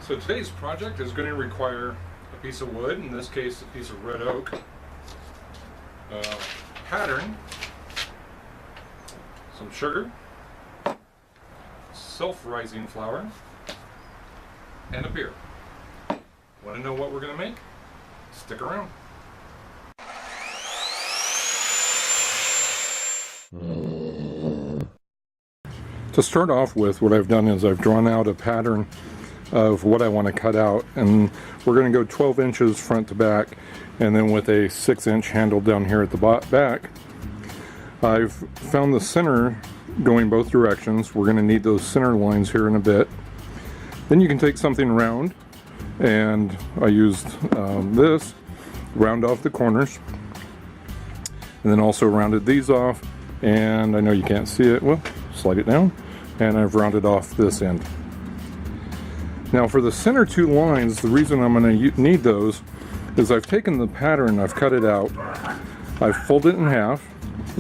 So today's project is going to require a piece of wood, in this case a piece of red oak, pattern, some sugar, self-rising flour, and a beer. Want to know what we're going to make? Stick around. To start off with, what I've done is I've drawn out a pattern of what I want to cut out, and we're going to go 12 inches front to back, and then with a 6-inch handle down here at the back. I've found the center going both directions. We're going to need those center lines here in a bit. Then you can take something round, and I used this, round off the corners, and then also rounded these off, and I know you can't see it, well, slide it down, and I've rounded off this end. Now for the center two lines, the reason I'm going to need those is I've taken the pattern, I've cut it out, I've folded it in half,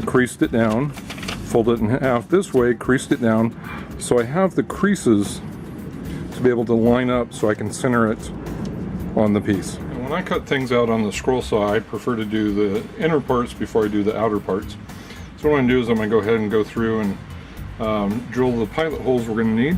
creased it down, folded it in half this way, creased it down, so I have the creases to be able to line up so I can center it on the piece. And when I cut things out on the scroll saw, I prefer to do the inner parts before I do the outer parts. So what I'm going to do is I'm going to go ahead and go through and drill the pilot holes we're going to need.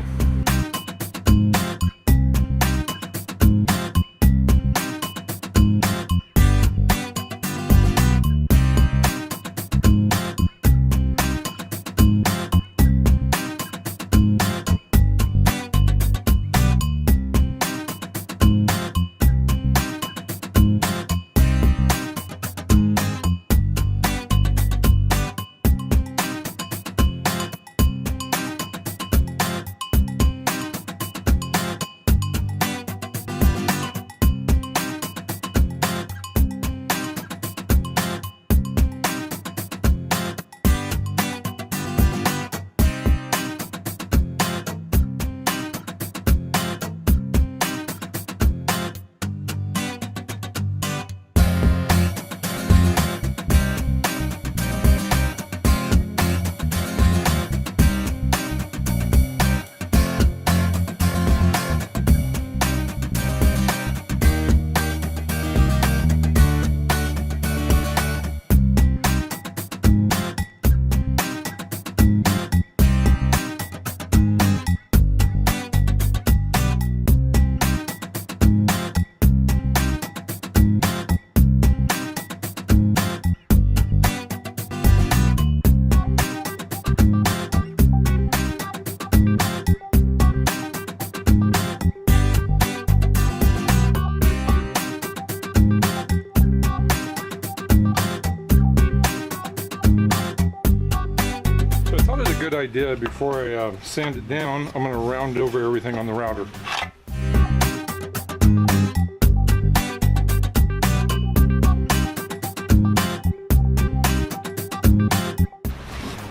Good idea. Before I sand it down, I'm going to round over everything on the router.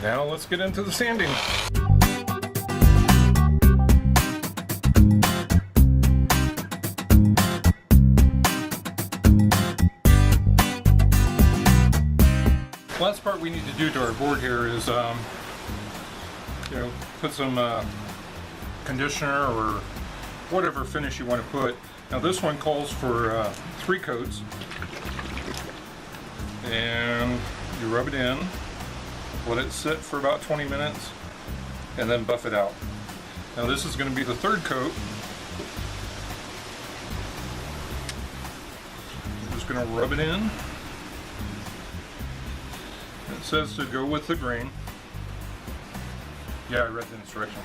Now let's get into the sanding. The last part we need to do to our board here is put some conditioner or whatever finish you want to put. Now this one calls for 3 coats, and you rub it in, let it sit for about 20 minutes, and then buff it out. Now this is going to be the 3rd coat. I'm just going to rub it in. It says to go with the grain. Yeah, I read the instructions.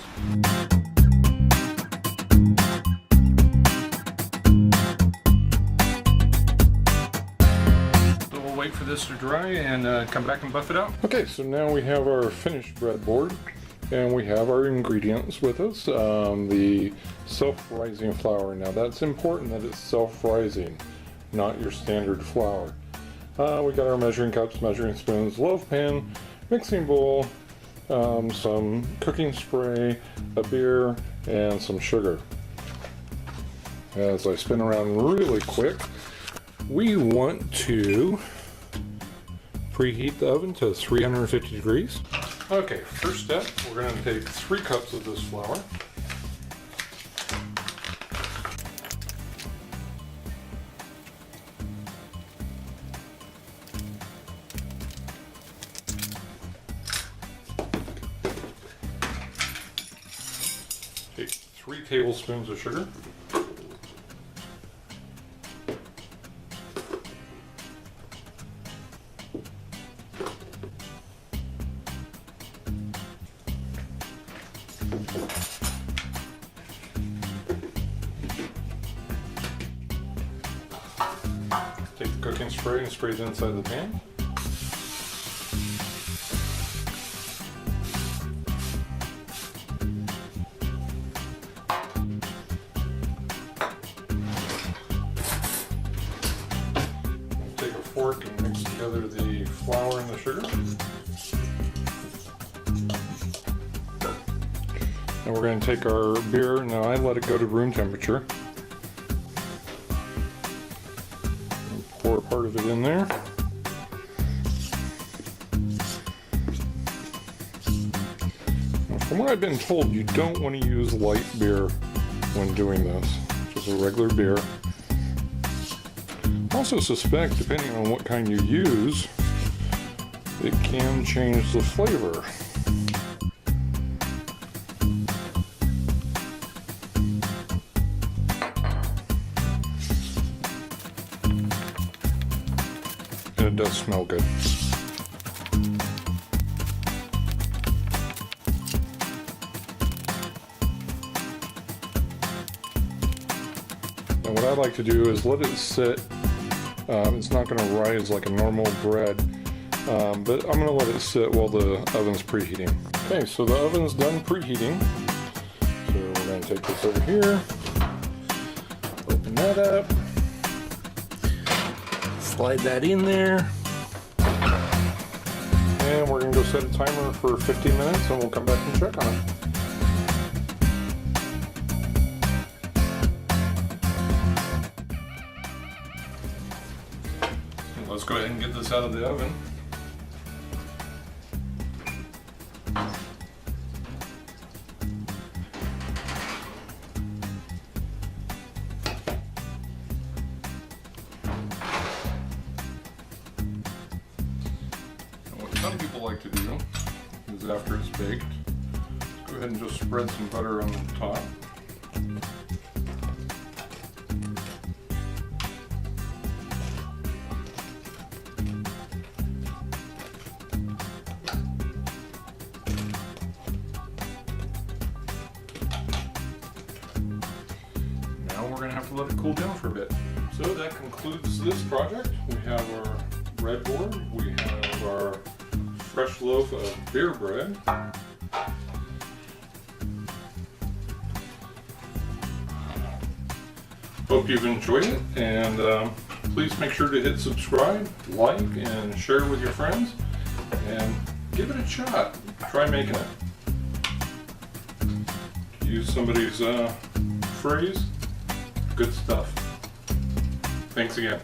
So we'll wait for this to dry and come back and buff it out. Okay, so now we have our finished breadboard, and we have our ingredients with us. The self-rising flour. Now that's important that it's self-rising, not your standard flour. We got our measuring cups, measuring spoons, loaf pan, mixing bowl, some cooking spray, a beer, and some sugar. As I spin around really quick, we want to preheat the oven to 350 degrees. Okay, first step, we're going to take 3 cups of this flour. 3 tablespoons of sugar. Take the cooking spray and spray it inside the pan. Take a fork and mix together the flour and the sugar. And we're going to take our beer. Now I let it go to room temperature. Pour part of it in there. Now, from what I've been told, you don't want to use light beer when doing this, just a regular beer. I also suspect, depending on what kind you use, it can change the flavor. And it does smell good. Now what I like to do is let it sit. It's not going to rise like a normal bread, but I'm going to let it sit while the oven's preheating. Okay, so the oven's done preheating. So we're going to take this over here, open that up, slide that in there, and we're going to go set a timer for 15 minutes and we'll come back and check on it. Let's go ahead and get this out of the oven. And what some people like to do is after it's baked, go ahead and just spread some butter on the top. We're going to have to let it cool down for a bit. So that concludes this project. We have our breadboard, we have our fresh loaf of beer bread. Hope you've enjoyed it, and please make sure to hit subscribe, like, and share with your friends, and give it a shot. Try making it. Use somebody's phrase. Good stuff. Thanks again.